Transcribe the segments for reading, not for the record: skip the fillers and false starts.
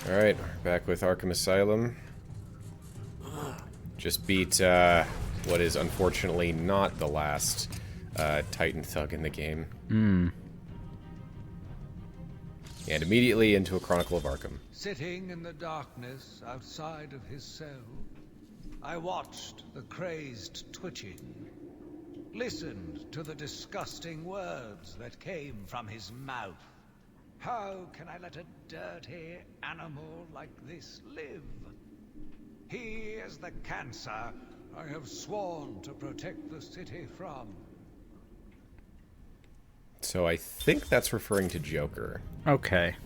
Alright, back with Arkham Asylum. Just beat what is unfortunately not the last Titan thug in the game. And immediately into a Chronicle of Arkham. Sitting in the darkness outside of his cell, I watched the crazed twitching, listened to the disgusting words that came from his mouth. How can I let a dirty animal like this live? He is the cancer I have sworn to protect the city from. So I think that's referring to Joker. Okay.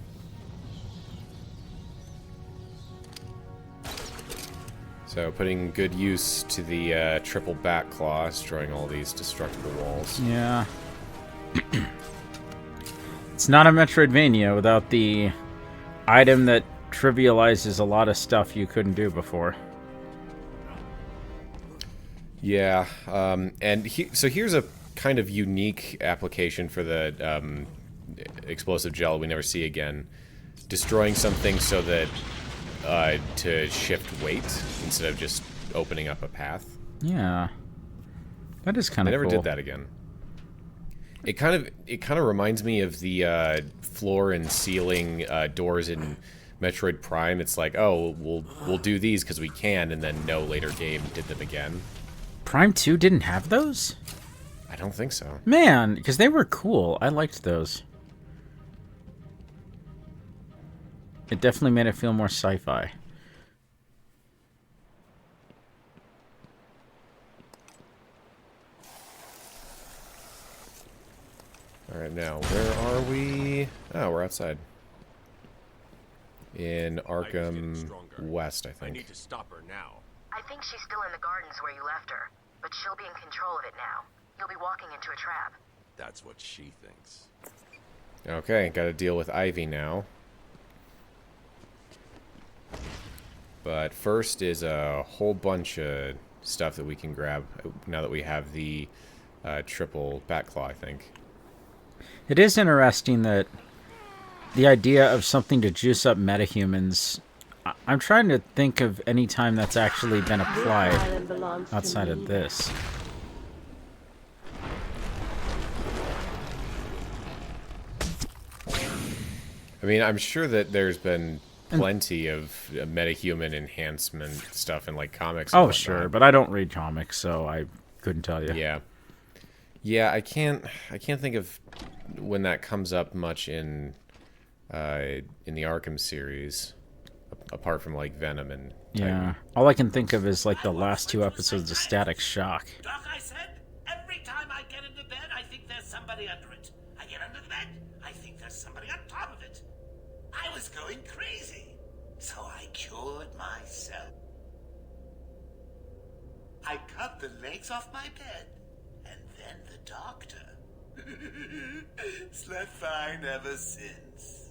So putting good use to the triple bat claw, destroying all these destructible walls. Yeah. It's not a Metroidvania without the item that trivializes a lot of stuff you couldn't do before. Yeah, so here's a kind of unique application for the explosive gel we never see again. Destroying something so that to shift weight instead of just opening up a path. Yeah, that is kind of cool. I never did that again. It kind of reminds me of the floor and ceiling doors in Metroid Prime. It's like, oh, we'll do these because we can, and then no later game did them again. Prime 2 didn't have those? I don't think so. Man, because they were cool. I liked those. It definitely made it feel more sci-fi. Alright, now, where are we? Oh, we're outside. In Arkham West, I think. I need to stop her now. I think she's still in the gardens where you left her, but she'll be in control of it now. You'll be walking into a trap. That's what she thinks. Okay, gotta deal with Ivy now. But first is a whole bunch of stuff that we can grab now that we have the triple bat claw, I think. It is interesting that the idea of something to juice up metahumans, I'm trying to think of any time that's actually been applied outside of this. I mean, I'm sure that there's been plenty of metahuman enhancement stuff in like comics. Oh, sure, but I don't read comics, so I couldn't tell you. Yeah. Yeah, I can't think of when that comes up much in the Arkham series, apart from like Venom and Titan. Yeah. All I can think of is like the last two episodes of Static Shock. Doc, I said, every time I get into bed, I think there's somebody under it. I get under the bed, I think there's somebody on top of it. I was going crazy, so I cured myself. I cut the legs off my bed, and then the doctor. Slept fine ever since.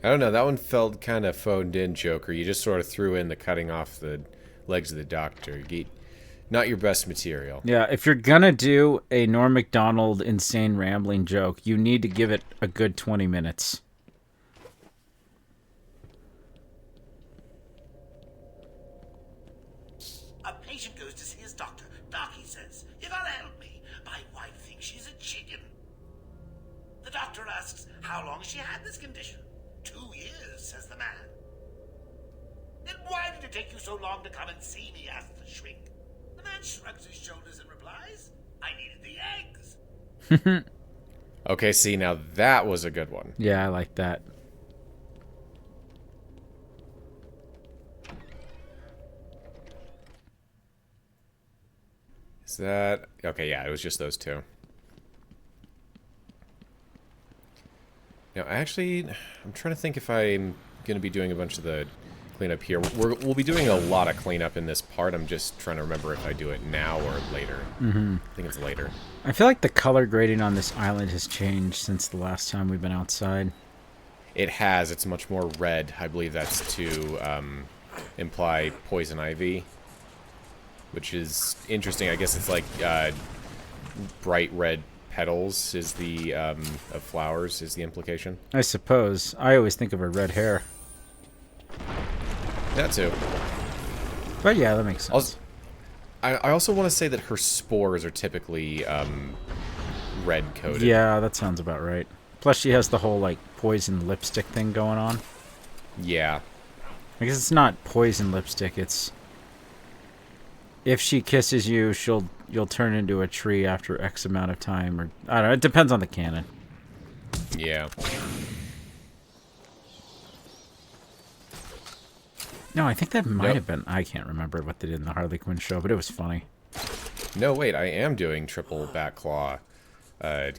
I don't know, that one felt kind of phoned in, Joker. You just sort of threw in the cutting off the legs of the doctor. Not your best material. Yeah, if you're gonna do a Norm Macdonald insane rambling joke, you need to give it a good 20 minutes. A patient goes to see his doctor. Doc, he says, you gotta help me. My wife thinks she's a chicken. The doctor asks, how long has she had this condition? 2 years, says the man. Then why did it take you so long to come and see me, asks the shrink. The man shrugs his shoulders and replies, I needed the eggs. Okay, see, now that was a good one. Yeah, I like that. Is that... Okay, yeah, it was just those two. Now, actually, I'm trying to think if I'm going to be doing a bunch of the cleanup here. We'll be doing a lot of cleanup in this part. I'm just trying to remember if I do it now or later. I think it's later. I feel like the color grading on this island has changed since the last time we've been outside. It has. It's much more red. I believe that's to imply poison ivy, which is interesting. I guess it's like bright red petals is the of flowers is the implication. I suppose. I always think of her red hair. That too. But yeah, that makes sense. I also want to say that her spores are typically red coated. Yeah, that sounds about right. Plus, she has the whole like poison lipstick thing going on. Yeah. I guess it's not poison lipstick. It's if she kisses you, you'll turn into a tree after X amount of time, or I don't know. It depends on the canon. Yeah. No, I think that might have been. I can't remember what they did in the Harley Quinn show, but it was funny. No, wait. I am doing triple back claw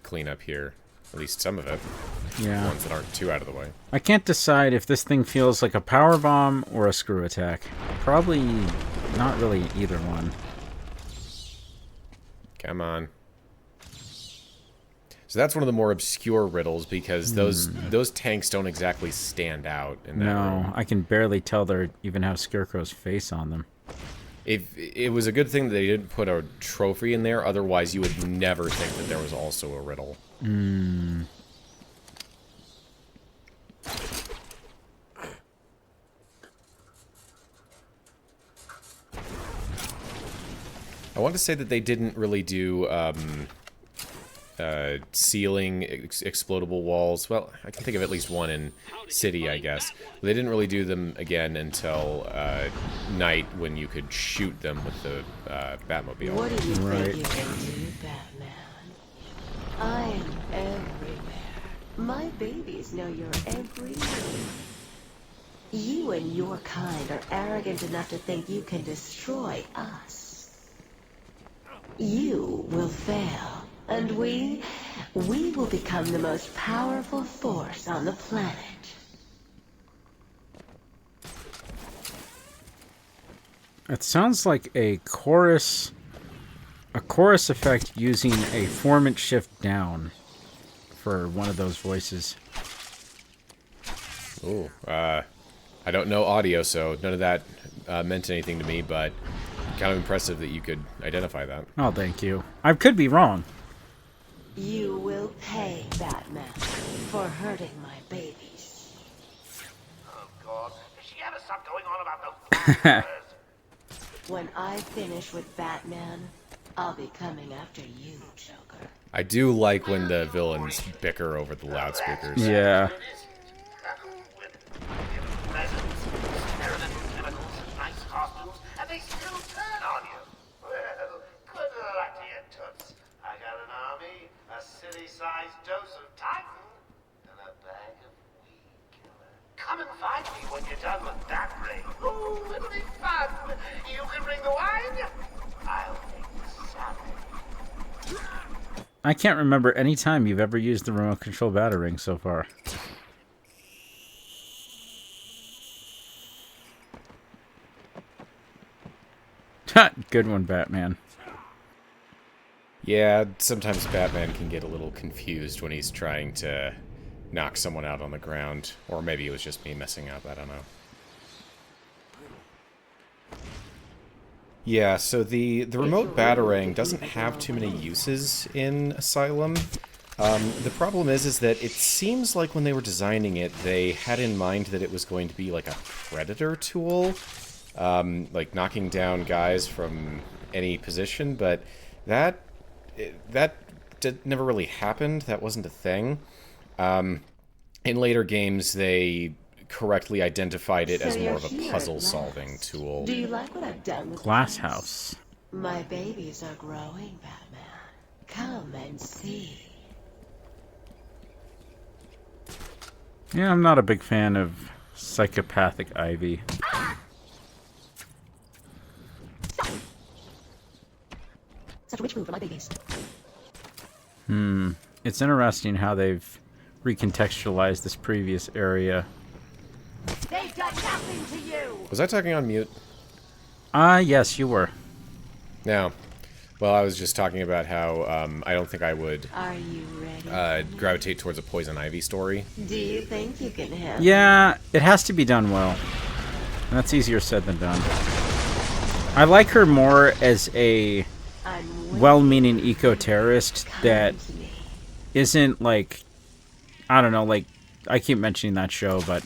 cleanup here. At least some of it. Yeah. Ones that aren't too out of the way. I can't decide if this thing feels like a power bomb or a screw attack. Probably not really either one. Come on. So that's one of the more obscure riddles because those tanks don't exactly stand out in that room. I can barely tell they even have Scarecrow's face on them. It was a good thing that they didn't put a trophy in there, otherwise you would never think that there was also a riddle. I want to say that they didn't really do ceiling explodable walls. Well, I can think of at least one in City, I guess. But they didn't really do them again until night when you could shoot them with the Batmobile. What do you Right. think you can do, Batman? I am everywhere. My babies know your every move. You and your kind are arrogant enough to think you can destroy us. You will fail, and we will become the most powerful force on the planet. It sounds like a chorus effect using a 4-inch shift down for one of those voices. Ooh, I don't know audio, so none of that meant anything to me, but kind of impressive that you could identify that. Oh, thank you. I could be wrong. You will pay, Batman, for hurting my babies. Oh, God. Does she ever stop going on about those words? When I finish with Batman, I'll be coming after you, Joker. I do like when the villains bicker over the loudspeakers. Yeah. With presents, experimental chemicals, and nice costumes, and they still turn on you. Well, good luck to you, Toots. I got an army, a city-sized dose of Titan, and a bag of weed killer. Come and find me when you're done with that ring. Ooh, it'll be fun. You can bring the wine. I'll make the salad. I can't remember any time you've ever used the remote control Batarang so far. Good one, Batman. Yeah, sometimes Batman can get a little confused when he's trying to knock someone out on the ground. Or maybe it was just me messing up, I don't know. Yeah, so the remote Batarang doesn't have too many uses in Asylum. The problem is that it seems like when they were designing it, they had in mind that it was going to be like a predator tool. Like knocking down guys from any position, but that never really happened. That wasn't a thing. In later games, they correctly identified it as more of a puzzle-solving tool. Do you like what I've done with Glass this? house. My babies are growing, Batman. Come and see. Yeah, I'm not a big fan of psychopathic Ivy. Such a rich food for my babies. It's interesting how they've recontextualized this previous area. They've done nothing to you! Was I talking on mute? Yes, you were. No. Well, I was just talking about how I don't think I would Are you ready? gravitate towards a Poison Ivy story. Do you think you can handle Yeah, it has to be done well. And that's easier said than done. I like her more as a I'm well-meaning eco-terrorist that to me? isn't like, I don't know, like, I keep mentioning that show, but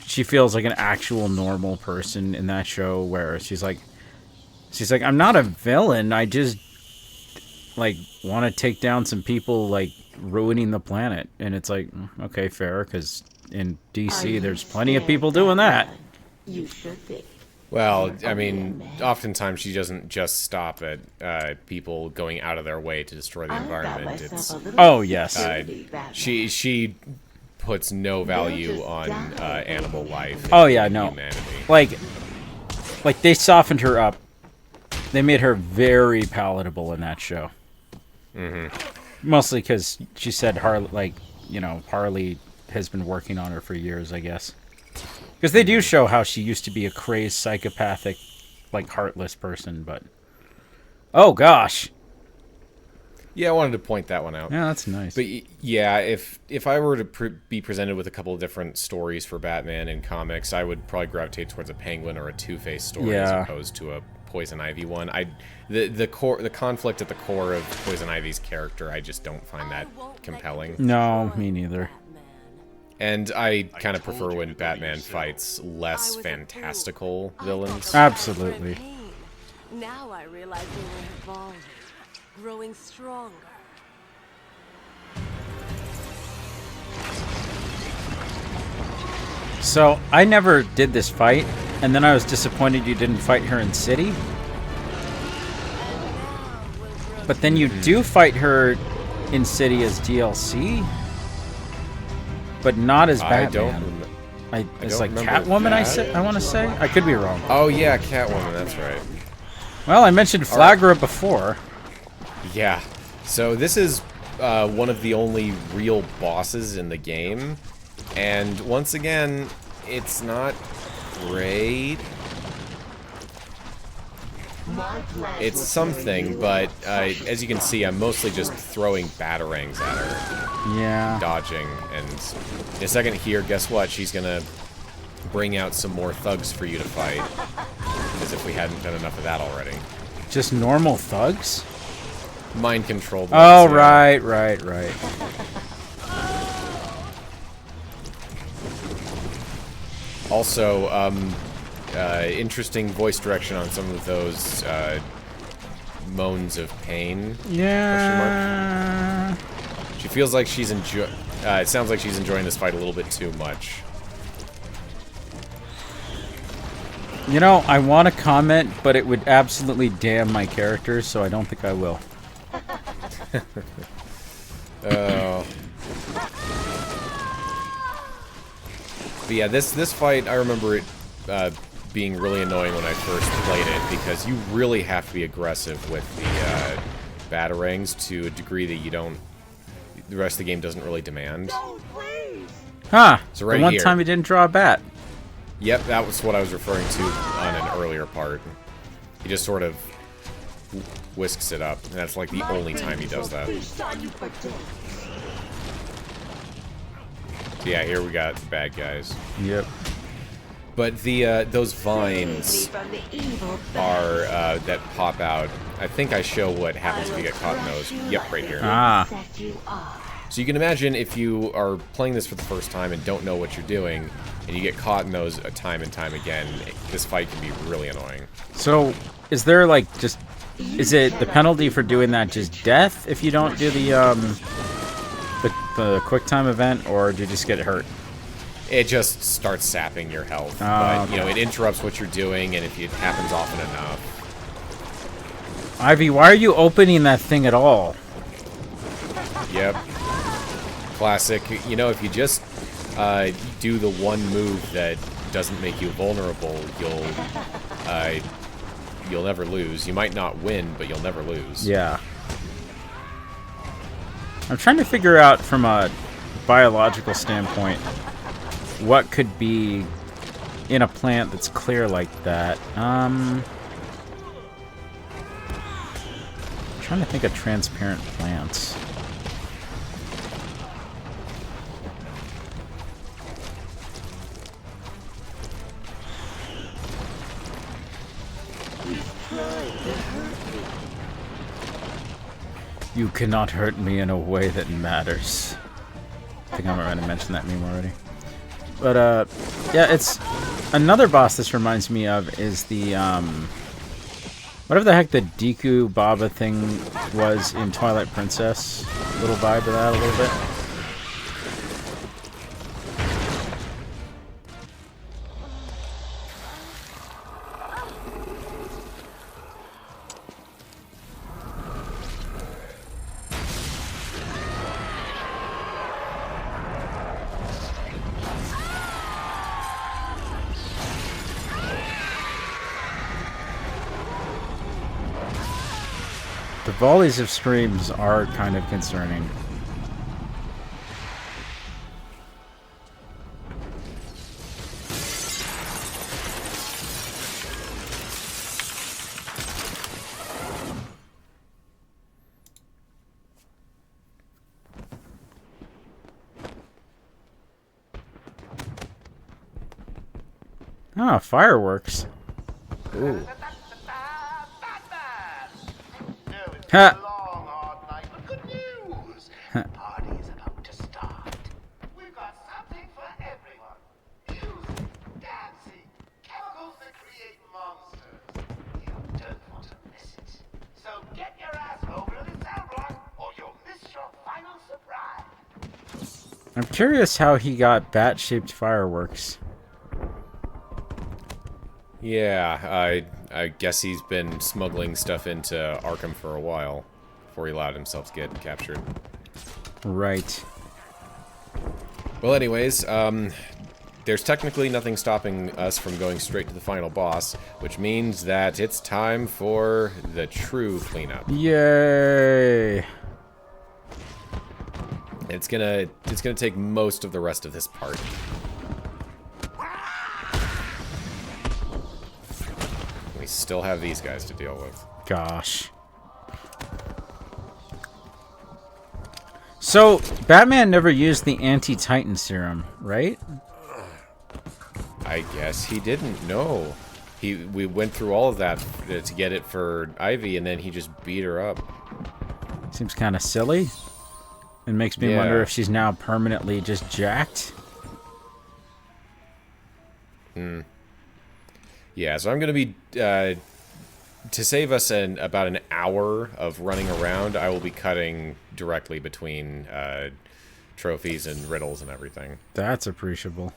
she feels like an actual normal person in that show where she's like, I'm not a villain. I just like want to take down some people like ruining the planet. And it's like, okay, fair, because in DC there's plenty of people doing that. You should be. Well, I mean, oftentimes she doesn't just stop at people going out of their way to destroy the environment. It's Oh yes, she puts no value on animal life. Oh yeah, no. Humanity. Like they softened her up. They made her very palatable in that show. Mostly because she said Harley has been working on her for years, I guess. Because they do show how she used to be a crazed, psychopathic, like heartless person, but oh gosh, Yeah, I wanted to point that one out. yeah, that's nice. But yeah, if I were to be presented with a couple of different stories for Batman in comics, I would probably gravitate towards a Penguin or a Two-Face story as Yeah. opposed to a Poison Ivy one. The conflict at the core of Poison Ivy's character, I just don't find that compelling. No, me neither. And I kind of prefer when Batman fights less fantastical villains. Absolutely. Now I realize they were evolving, growing stronger. So I never did this fight, and then I was disappointed you didn't fight her in City. But then you do fight her in City as DLC, but not as I Batman. don't. It's don't like remember Catwoman. that. I want to say. I could be wrong. Oh yeah, Catwoman. That's right. Well, I mentioned Flagra before. Yeah. So this is one of the only real bosses in the game, and once again, it's not great. It's something, but as you can see, I'm mostly just throwing batarangs at her, Yeah. dodging, and in a second here, guess what? She's gonna bring out some more thugs for you to fight, as if we hadn't done enough of that already. Just normal thugs? Mind controlled. Oh, ones, yeah. right. Also, interesting voice direction on some of those moans of pain. Yeah. She feels like she's it sounds like she's enjoying this fight a little bit too much. You know, I want to comment, but it would absolutely damn my character, so I don't think I will. Oh. But yeah, this fight, I remember it being really annoying when I first played it, because you really have to be aggressive with the batarangs to a degree that the rest of the game doesn't really demand. Huh. So right the one here. time you didn't draw a bat. Yep, that was what I was referring to on an earlier part. He just sort of whisks it up, and that's like the only time he does that. So yeah, here we got the bad guys. Yep. But the those vines are that pop out. I think I show what happens if you get caught in those. Yep, right here. Ah. So you can imagine if you are playing this for the first time and don't know what you're doing, and you get caught in those time and time again, this fight can be really annoying. So, is there like is it the penalty for doing that just death if you don't do the quick time event, or do you just get hurt? It just starts sapping your health, but you know, it interrupts what you're doing, and if it happens often enough. Ivy, why are you opening that thing at all? Yep. Classic. You know, if you just do the one move that doesn't make you vulnerable, you'll never lose. You might not win, but you'll never lose. Yeah. I'm trying to figure out from a biological standpoint what could be in a plant that's clear like that. I'm trying to think of transparent plants. You cannot hurt me in a way that matters. I think I might have mentioned that meme already. But, yeah, it's... Another boss this reminds me of is the, whatever the heck the Deku Baba thing was in Twilight Princess. Little vibe of that a little bit. The volleys of screams are kind of concerning. Ah, fireworks. Ooh. Ha! Long, hard night, but good news. The party's about to start. We've got something for everyone. Music, dancing, chemicals that create monsters. You don't want to miss it. So get your ass over to the cell block, or you'll miss your final surprise. I'm curious how he got bat-shaped fireworks. Yeah, I guess he's been smuggling stuff into Arkham for a while before he allowed himself to get captured. Right. Well, anyways, there's technically nothing stopping us from going straight to the final boss, which means that it's time for the true cleanup. Yay! It's gonna take most of the rest of this part. We still have these guys to deal with. Gosh. So, Batman never used the anti-Titan serum, right? I guess he didn't know. We went through all of that to get it for Ivy, and then he just beat her up. Seems kind of silly. It makes me wonder if she's now permanently just jacked. Hmm. Yeah, so I'm going to be, to save us about an hour of running around, I will be cutting directly between trophies and riddles and everything. That's appreciable.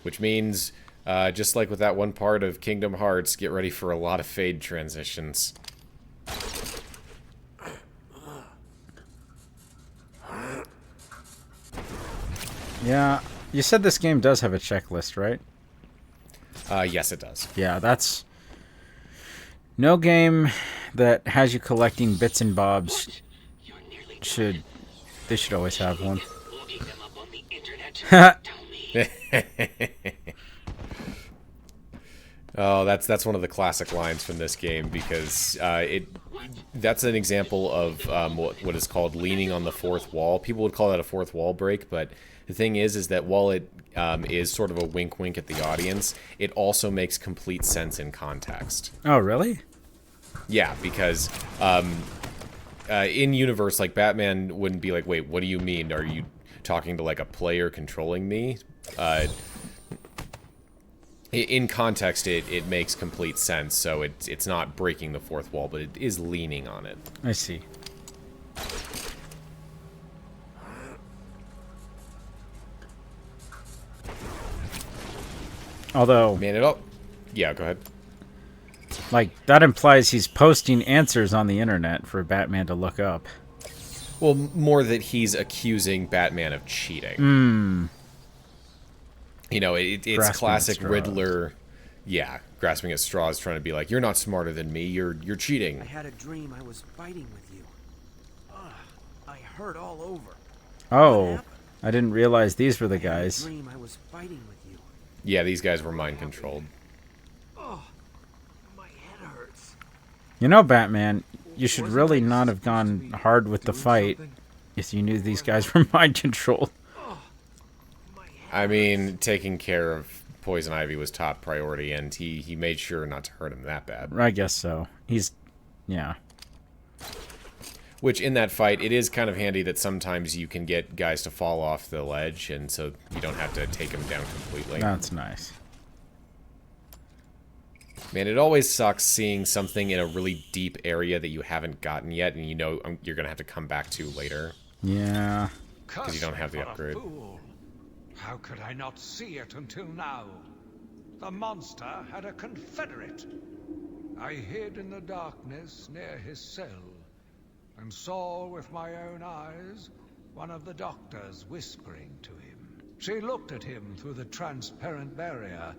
Which means, just like with that one part of Kingdom Hearts, get ready for a lot of fade transitions. Yeah, you said this game does have a checklist, right? Yes, it does. Yeah, that's... No game that has you collecting bits and bobs should... They should always have one. Oh, that's one of the classic lines from this game, because that's an example of what is called leaning on the fourth wall. People would call that a fourth wall break, but the thing is that while it is sort of a wink-wink at the audience, it also makes complete sense in context. Oh, really? Yeah, because in universe, like, Batman wouldn't be like, wait, what do you mean? Are you talking to, like, a player controlling me? In context, it makes complete sense, so it's not breaking the fourth wall, but it is leaning on it. I see. Although... Man, it all... Yeah, go ahead. Like, that implies he's posting answers on the internet for Batman to look up. Well, more that he's accusing Batman of cheating. Hmm. You know, it's classic Riddler. Yeah, grasping at straws, trying to be like, you're not smarter than me, you're cheating. I had a dream I was fighting with you. I hurt all over. Oh, I didn't realize these were the guys. Dream I was fighting with you. Yeah, these guys were mind-controlled. Oh, my head hurts. You know, Batman, you should really not have gone hard with the fight if you knew these guys were mind-controlled. I mean, taking care of Poison Ivy was top priority, and he made sure not to hurt him that bad. I guess so. He's... yeah. Which, in that fight, it is kind of handy that sometimes you can get guys to fall off the ledge, and so you don't have to take them down completely. That's nice. Man, it always sucks seeing something in a really deep area that you haven't gotten yet, and you know you're going to have to come back to later. Yeah. Because you don't have the upgrade. How could I not see it until now? The monster had a confederate. I hid in the darkness near his cell, and saw with my own eyes one of the doctors whispering to him. She looked at him through the transparent barrier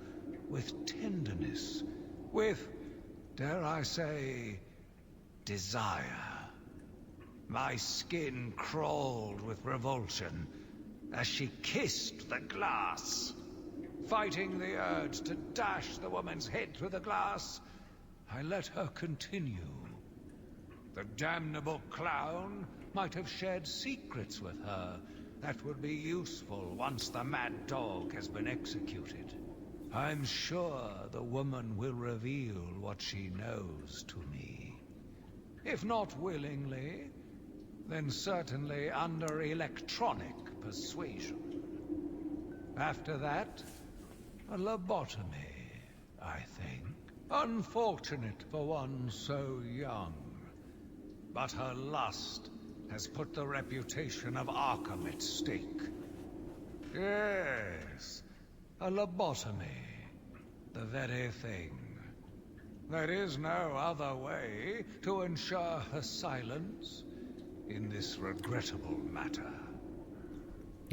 with tenderness, with, dare I say, desire. My skin crawled with revulsion as she kissed the glass. Fighting the urge to dash the woman's head through the glass, I let her continue. The damnable clown might have shared secrets with her that would be useful once the mad dog has been executed. I'm sure the woman will reveal what she knows to me. If not willingly, then certainly under electronic persuasion. After that, a lobotomy, I think. Unfortunate for one so young. But her lust has put the reputation of Arkham at stake. Yes, a lobotomy. The very thing. There is no other way to ensure her silence in this regrettable matter.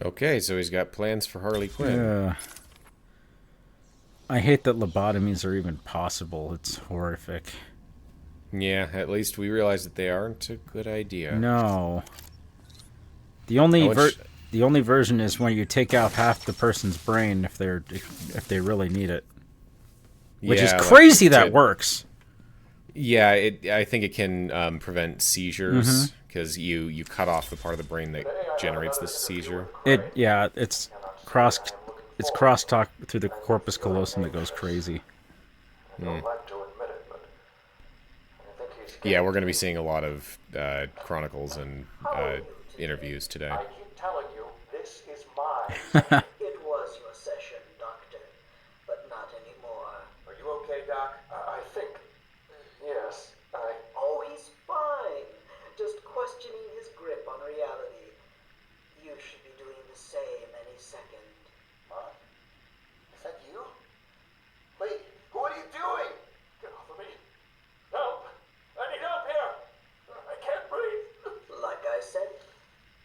Okay, so he's got plans for Harley Quinn. I hate that lobotomies are even possible. It's horrific. Yeah, at least we realize that they aren't a good idea. No. The only version is when you take out half the person's brain if they really need it. Which is crazy that works. Yeah, I think it can prevent seizures because you cut off the part of the brain that generates the seizure. It's crosstalk through the corpus callosum that goes crazy. Yeah, we're going to be seeing a lot of chronicles and interviews today. I keep telling you, this is mine. It was your session, Doctor, but not anymore. Are you okay, Doc? I think... Yes, Oh, he's fine. Just questioning his grip on reality. You should be doing the same any second. What? Is that you? Wait, what are you doing? Get off of me. Help! I need help here! I can't breathe! Like I said,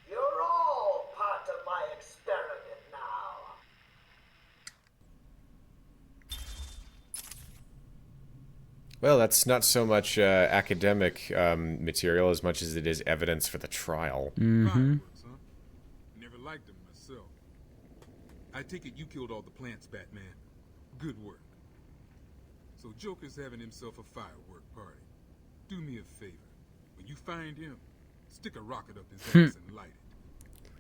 you're all part of my experiment now. Well, that's not so much academic material as much as it is evidence for the trial. Mm-hmm. Never liked them myself. I take it you killed all the plants, Batman. Good work. So Joker's having himself a firework party. Do me a favor. When you find him, stick a rocket up his ass and light it.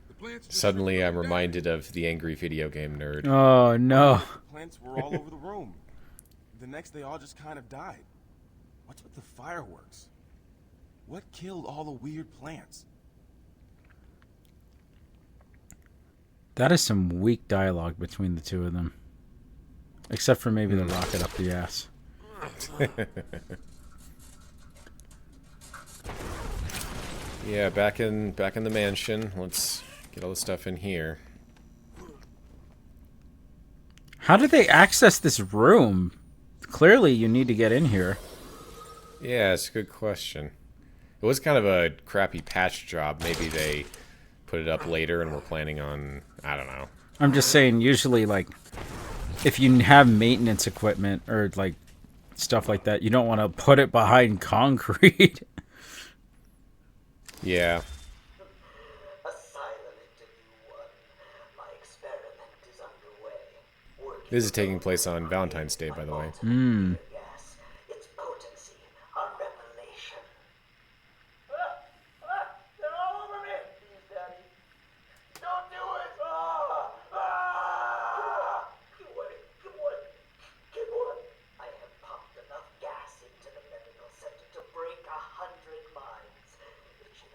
The plants just Suddenly, I'm reminded of the angry video game nerd. Oh, no. Plants were all over the room. The next they all just kind of died. What's with the fireworks? What killed all the weird plants? That is some weak dialogue between the two of them. Except for maybe the rocket up the ass. Yeah, back in the mansion. Let's get all the stuff in here. How did they access this room? Clearly, you need to get in here. Yeah, it's a good question. It was kind of a crappy patch job. Maybe they put it up later and we're planning on... I don't know. I'm just saying, usually, like, if you have maintenance equipment or, like, stuff like that, you don't want to put it behind concrete. Yeah. Asylum Interview 1. My experiment is underway. This is taking place on Valentine's Day, by the way. Gas. Its potency, a revelation. They're all over me! Please, Daddy. Don't do it! Good one. I have pumped enough gas into the medical center to break 100 minds. It should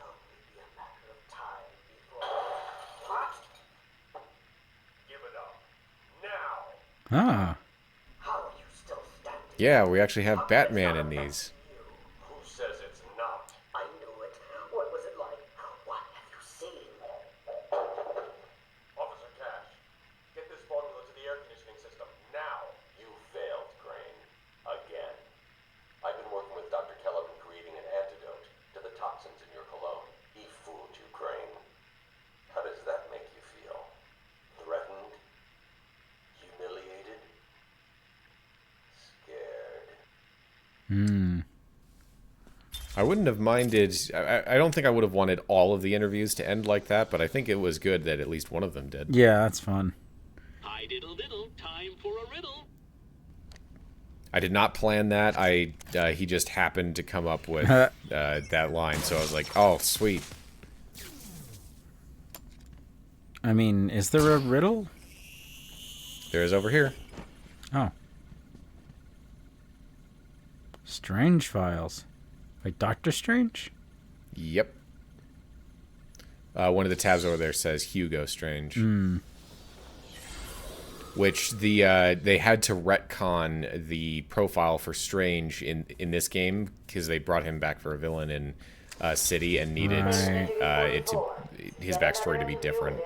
Ah. Yeah, we actually have Batman in these. Who says it's not? I knew it. What was it like? What have you seen? Officer Cash, get this formula to the air conditioning system now. You failed, Crane. Again. I've been working with Dr. Kellogg in creating an antidote to the toxins in your cologne. He fooled you, Crane. How does that make you feel? Threatened? Humiliated? Scared? I wouldn't have minded. I don't think I would have wanted all of the interviews to end like that, but I think it was good that at least one of them did. Yeah, that's fun. Hi diddle diddle, time for a riddle. I did not plan that. He just happened to come up with that line, so I was like, oh, sweet. I mean, is there a riddle? There is over here. Oh. Strange Files. Like Doctor Strange? Yep. One of the tabs over there says Hugo Strange. Which they had to retcon the profile for Strange in this game because they brought him back for a villain in City and needed his backstory to be different.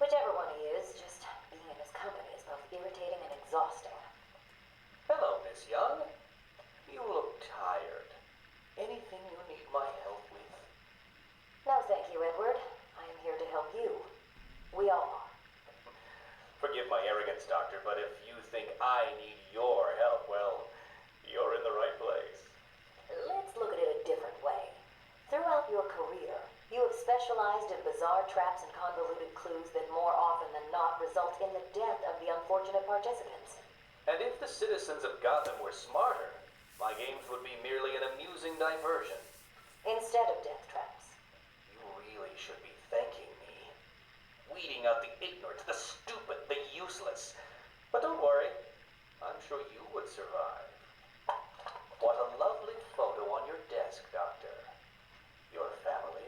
Whichever one he is, just being in his company is both irritating and exhausting. Hello, Miss Young. You look tired. Anything you need my help with? No, thank you, Edward. I am here to help you. We all are. Forgive my arrogance, Doctor, but if you think I need your help, well, you're in the right place. Let's look at it a different way. Throughout your career, you have specialized in bizarre traps and convoluted clues that more often than not result in the death of the unfortunate participants. And if the citizens of Gotham were smarter, my games would be merely an amusing diversion. Instead of death traps. You really should be thanking me. Weeding out the ignorant, the stupid, the useless. But don't worry, I'm sure you would survive. What a lovely photo on your desk, Doctor. Your family.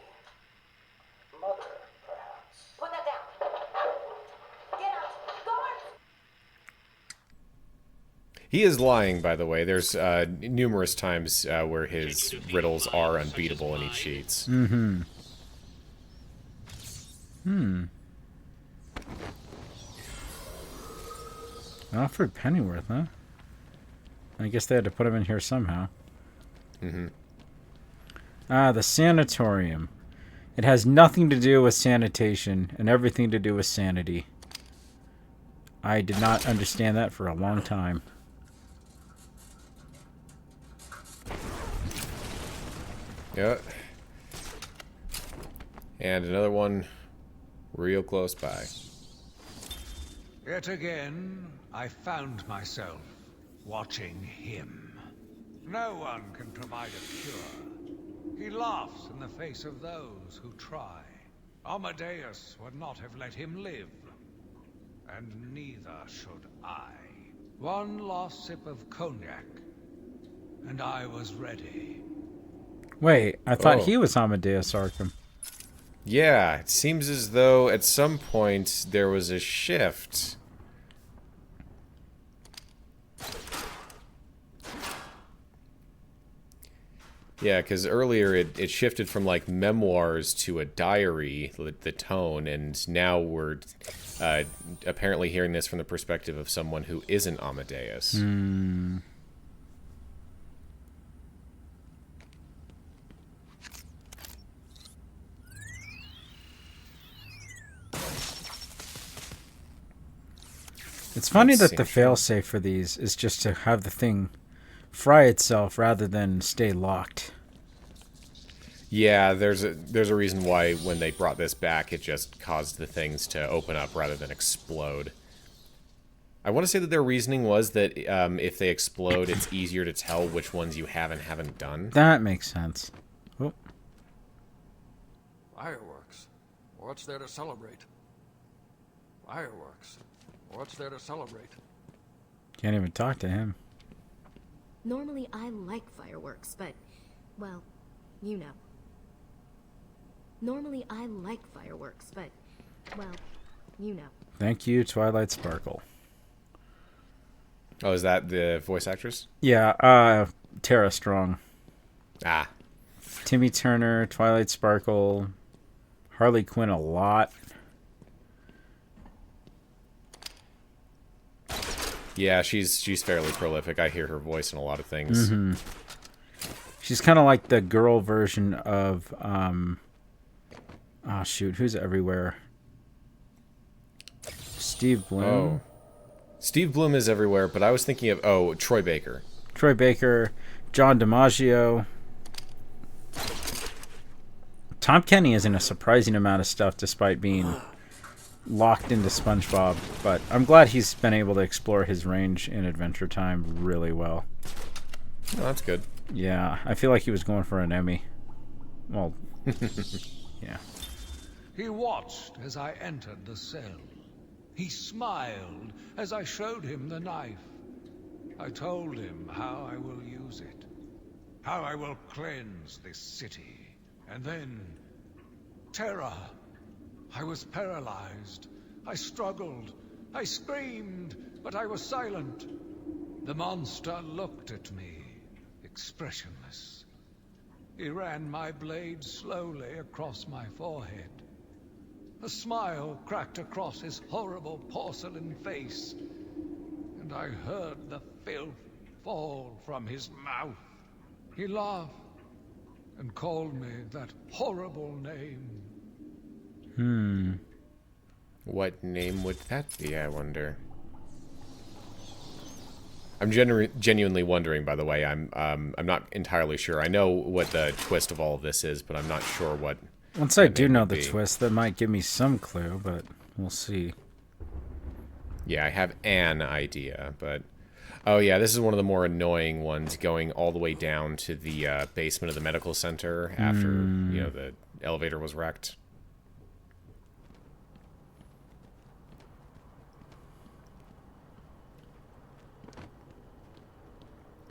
Mother, perhaps. Put that down. Get out. Guard! He is lying, by the way. There's numerous times where his riddles are unbeatable and he cheats. Alfred Pennyworth, huh? I guess they had to put him in here somehow. Ah, the sanatorium. It has nothing to do with sanitation and everything to do with sanity. I did not understand that for a long time. Yeah. And another one real close by. Yet again, I found myself watching him. No one can provide a cure. He laughs in the face of those who try. Amadeus would not have let him live. And neither should I. One last sip of cognac, and I was ready. Wait, I thought he was Amadeus Arkham. Yeah, it seems as though at some point there was a shift. Yeah, because earlier it shifted from like memoirs to a diary, the tone, and now we're apparently hearing this from the perspective of someone who isn't Amadeus. It's funny that the failsafe for these is just to have the thing fry itself rather than stay locked. Yeah, there's a reason why when they brought this back, it just caused the things to open up rather than explode. I want to say that their reasoning was that if they explode, it's easier to tell which ones you have and haven't done. That makes sense. Oh. Fireworks. What's there to celebrate? Fireworks. What's there to celebrate? Can't even talk to him. Normally I like fireworks, but, well, you know. Normally I like fireworks, but Well, you know. Thank you, Twilight Sparkle. Oh, is that the voice actress? Yeah, Tara Strong. Ah. Timmy Turner, Twilight Sparkle, Harley Quinn a lot. Yeah, she's fairly prolific. I hear her voice in a lot of things. Mm-hmm. She's kind of like the girl version of oh shoot, who's everywhere? Steve Bloom. Oh. Steve Bloom is everywhere, but I was thinking of Troy Baker. Troy Baker, John DiMaggio. Tom Kenny is in a surprising amount of stuff despite being locked into SpongeBob, but I'm glad he's been able to explore his range in Adventure Time really well. Oh, that's good. Yeah, I feel like he was going for an Emmy. Well, yeah. He watched as I entered the cell. He smiled as I showed him the knife. I told him how I will use it, how I will cleanse this city. And then, terror. I was paralyzed. I struggled. I screamed, but I was silent. The monster looked at me, expressionless. He ran my blade slowly across my forehead. A smile cracked across his horrible porcelain face, and I heard the filth fall from his mouth. He laughed and called me that horrible name. What name would that be, I wonder? I'm genuinely wondering, by the way. I'm not entirely sure. I know what the twist of all of this is, but I'm not sure what. Once I do know the twist, that might give me some clue, but we'll see. Yeah, I have an idea, but... Oh, yeah, this is one of the more annoying ones, going all the way down to the basement of the medical center after, you know, the elevator was wrecked.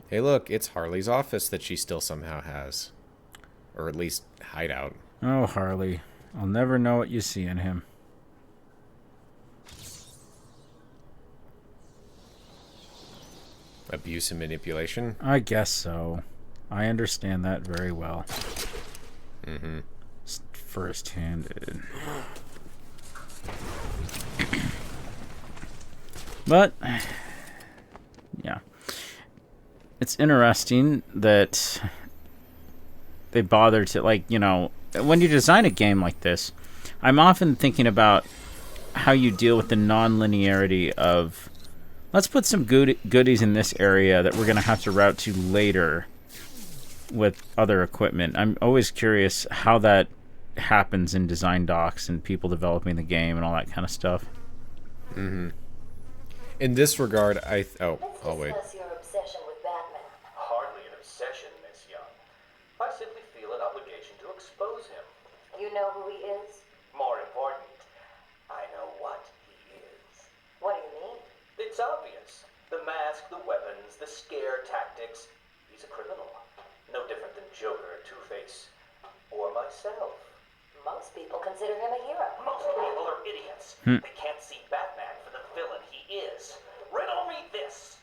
Hey, look, it's Harley's office that she still somehow has. Or at least hideout. Oh, Harley. I'll never know what you see in him. Abuse and manipulation? I guess so. I understand that very well. Mm-hmm. First-handed. But, yeah. It's interesting that they bother to, like, you know, when you design a game like this, I'm often thinking about how you deal with the non-linearity of, let's put some goodies in this area that we're going to have to route to later with other equipment. I'm always curious how that happens in design docs and people developing the game and all that kind of stuff. Mm-hmm. In this regard, oh, wait. Discuss your obsession with Batman. Hardly an obsession, Miss Young. I simply feel an obligation to expose him. You know who he is? More important, I know what he is. What do you mean? It's obvious. The mask, the weapons, the scare tactics. He's a criminal. No different than Joker, Two-Face, or myself. Most people consider him a hero. Most people are idiots. They can't see Batman for the villain he is. Riddle me this.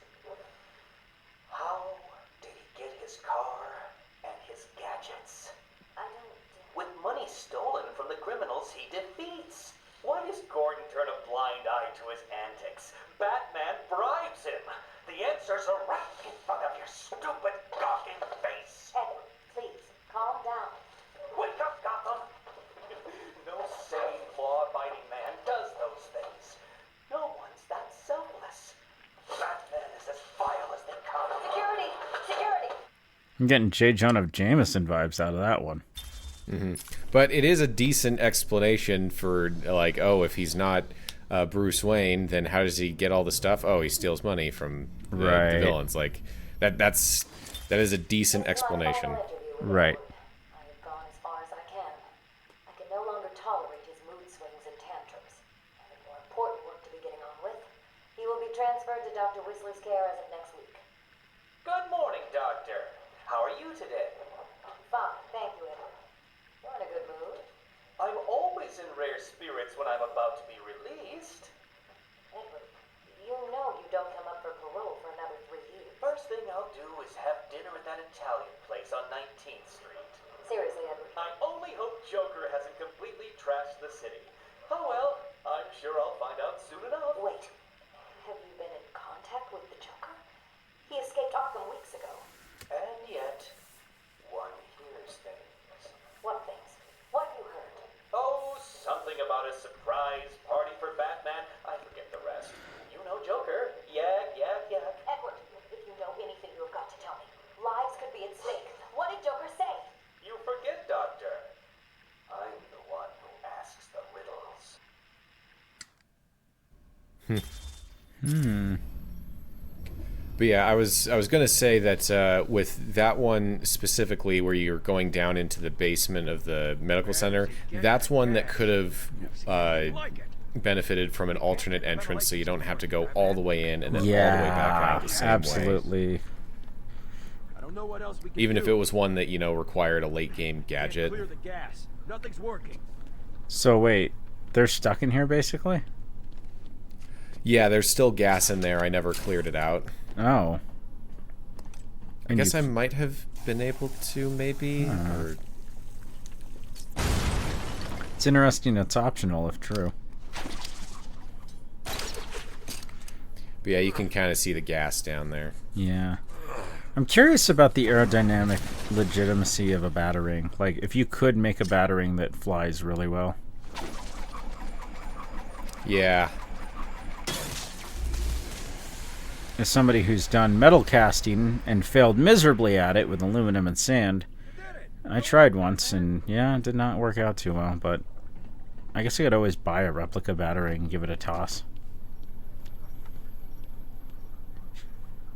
How did he get his car and his gadgets? I don't... With money stolen from the criminals he defeats. Why does Gordon turn a blind eye to his antics? Batman bribes him. The answers are right in front of your stupid, gawking face. Edward, please, calm down. Wake up, Gotham! No sane, law-abiding man does those things. No one's that selfless. Batman is as vile as they come. Security! Security! I'm getting J. Jonah Jameson vibes out of that one. Mm-hmm. But it is a decent explanation for, like, oh, if he's not Bruce Wayne, then how does he get all the stuff? Oh, he steals money from the villains. Like, that is a decent explanation. Right. I have gone as far as I can. I can no longer tolerate his mood swings and tantrums. I have more important work to be getting on with. He will be transferred to Dr. Whistler's care as of next week. Good morning, Doctor. How are you today? Fine, thank you, Edward. You're in a good mood. I'm always in rare spirits when I'm about that Italian place on 19th Street. Seriously, Edward. I only hope Joker hasn't completely trashed the city. Oh well, I'm sure I'll find out soon enough. Wait. Have you been in contact with the Joker? He escaped Arkham weeks ago. And yet, one hears things. What things? What have you heard? Oh, something about a surprise party for Batman. I forget the rest. You know Joker. Yak. Edward, if you know anything, you have got to tell me. Lives could be at stake. What did Joker say? You forget, Doctor. I'm the one who asks the riddles. But yeah, I was gonna say that with that one specifically, where you're going down into the basement of the medical center, that's one that could have benefited from an alternate entrance, so you don't have to go all the way in and then all the way back out the same absolutely. way. Even if it was one that, you know, required a late game gadget. Clear the gas. Nothing's working. So wait, they're stuck in here basically? Yeah, there's still gas in there. I never cleared it out. Oh. I guess I might have been able to, maybe. Or... It's interesting. It's optional if true. But yeah, you can kind of see the gas down there. Yeah. I'm curious about the aerodynamic legitimacy of a batarang. Like, if you could make a batarang that flies really well. Yeah. As somebody who's done metal casting and failed miserably at it with aluminum and sand, I tried once and, yeah, it did not work out too well, but I guess I could always buy a replica batarang and give it a toss.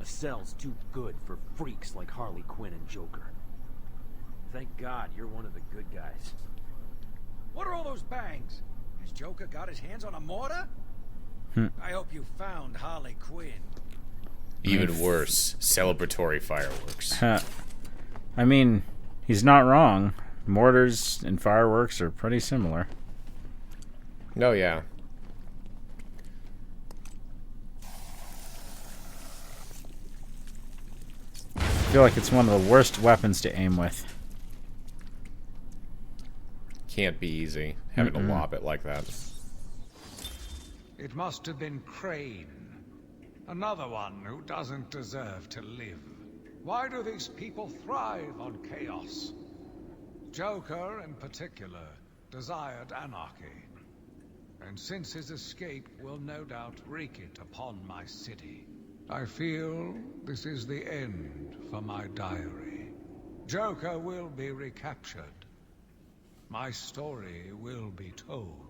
A cell's too good for freaks like Harley Quinn and Joker. Thank God you're one of the good guys. What are all those bangs? Has Joker got his hands on a mortar? I hope you found Harley Quinn. Even worse, celebratory fireworks. I mean, he's not wrong. Mortars and fireworks are pretty similar. Oh, yeah. I feel like it's one of the worst weapons to aim with. Can't be easy, having to lob it like that. It must have been Crane. Another one who doesn't deserve to live. Why do these people thrive on chaos? Joker, in particular, desired anarchy. And since his escape will no doubt wreak it upon my city, I feel this is the end for my diary. Joker will be recaptured. My story will be told.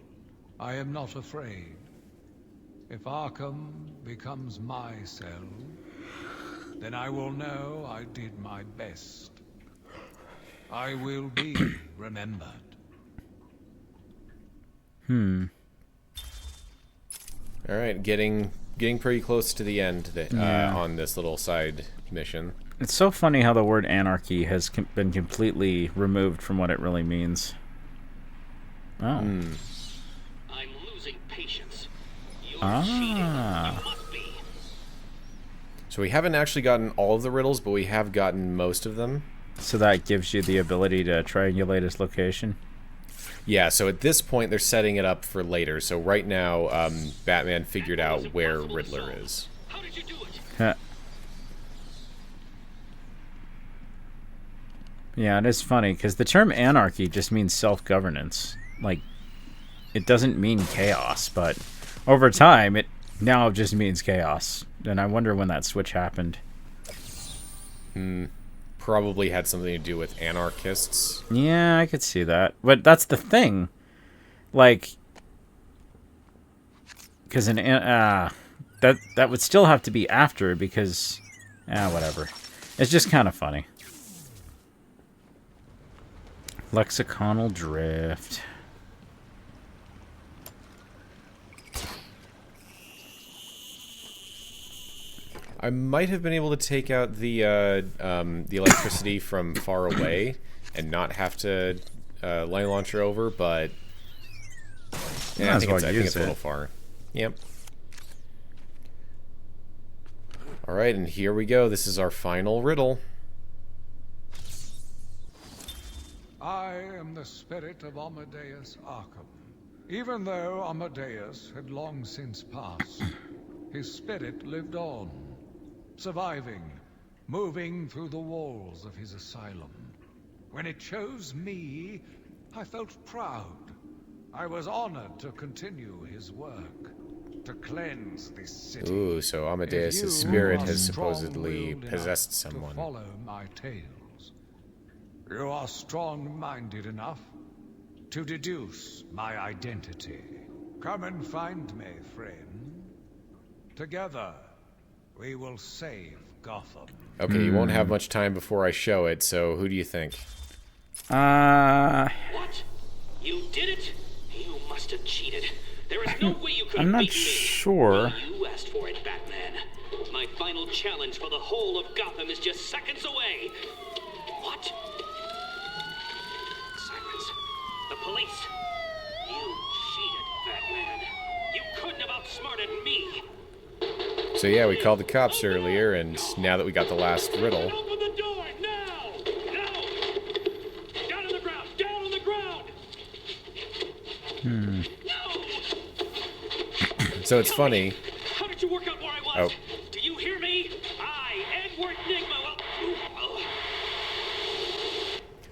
I am not afraid. If Arkham becomes my cell, then I will know I did my best. I will be remembered. Alright, getting pretty close to the end on this little side mission. It's so funny how the word anarchy has been completely removed from what it really means. Oh. I'm losing patience. You're cheating. You must be. So we haven't actually gotten all of the riddles, but we have gotten most of them. So that gives you the ability to triangulate his location? Yeah, so at this point they're setting it up for later. So right now, Batman figured out where Riddler is. How did you do it? Yeah, it is funny, because the term anarchy just means self-governance. Like, it doesn't mean chaos, but over time, it now just means chaos. And I wonder when that switch happened. Probably had something to do with anarchists. Yeah, I could see that. But that's the thing. Like, because that would still have to be after, because, whatever. It's just kind of funny. Lexiconal drift. I might have been able to take out the electricity from far away and not have to line launcher over, but yeah, I think it's a little far. Yep. All right, and here we go. This is our final riddle. I am the spirit of Amadeus Arkham. Even though Amadeus had long since passed, his spirit lived on, surviving, moving through the walls of his asylum. When it chose me, I felt proud. I was honored to continue his work, to cleanse this city. Ooh, so Amadeus' spirit has supposedly possessed someone. To follow my tales. You are strong-minded enough to deduce my identity. Come and find me, friend. Together, we will save Gotham. Okay, you won't have much time before I show it, so who do you think? What? You did it? You must have cheated. There is no way you could have I'm not beaten me. sure. Well, you asked for it, Batman. My final challenge for the whole of Gotham is just seconds away. What? Sirens. The police. You cheated, Batman. You couldn't have outsmarted me. So yeah, we called the cops earlier, and now that we got the last riddle... Open the door, now! Now! Down on the ground! Down on the ground! So it's funny... How did you work out where I was? Oh. Do you hear me? I, Edward Nigma,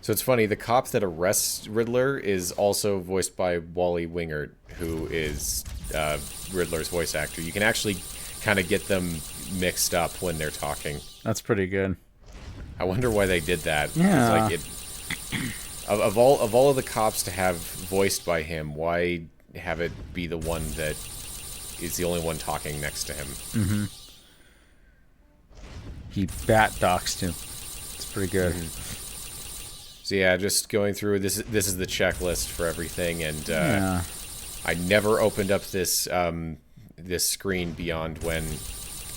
So it's funny, the cop that arrests Riddler is also voiced by Wally Wingert, who is Riddler's voice actor. You can actually kind of get them mixed up when they're talking. That's pretty good. I wonder why they did that. Yeah. Like of all of the cops to have voiced by him, why have it be the one that is the only one talking next to him? Mm-hmm. He bat doxed him. It's pretty good. So yeah, just going through this is the checklist for everything, and I never opened up this this screen beyond when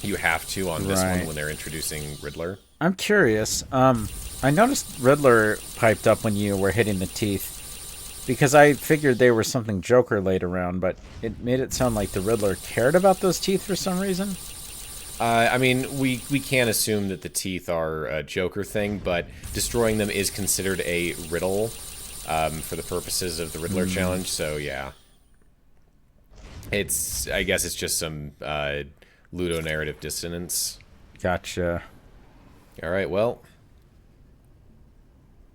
you have to on this one when they're introducing Riddler. I'm curious. I noticed Riddler piped up when you were hitting the teeth, because I figured they were something Joker laid around, but it made it sound like the Riddler cared about those teeth for some reason. I mean, we can't assume that the teeth are a Joker thing, but destroying them is considered a riddle for the purposes of the Riddler challenge, so yeah. I guess it's just some ludonarrative dissonance. Gotcha. Alright, well.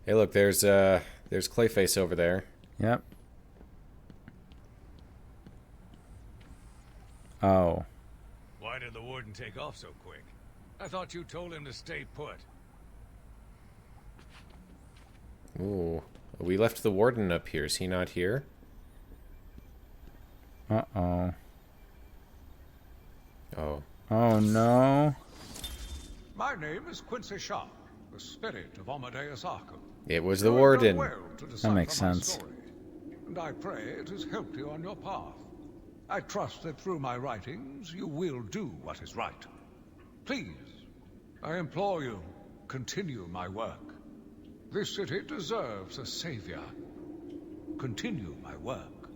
Hey look, there's Clayface over there. Yep. Oh. Why did the warden take off so quick? I thought you told him to stay put. Ooh. We left the warden up here. Is he not here? Uh-oh. Oh. Oh, no. My name is Quincy Sharp, the spirit of Amadeus Arkham. It was the warden. That makes sense. And I pray it has helped you on your path. I trust that through my writings, you will do what is right. Please, I implore you, continue my work. This city deserves a savior. Continue my work.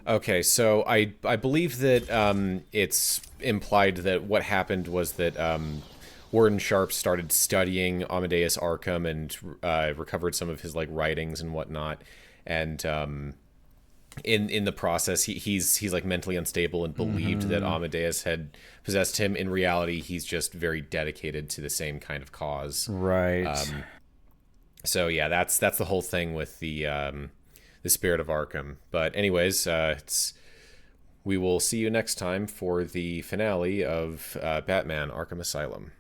Okay, so I believe that it's implied that what happened was that Warden Sharp started studying Amadeus Arkham and recovered some of his writings and whatnot, and in the process he's like mentally unstable and believed that Amadeus had possessed him. In reality, he's just very dedicated to the same kind of cause. Right. So yeah, that's the whole thing with the spirit of Arkham. But anyways, we will see you next time for the finale of Batman Arkham Asylum.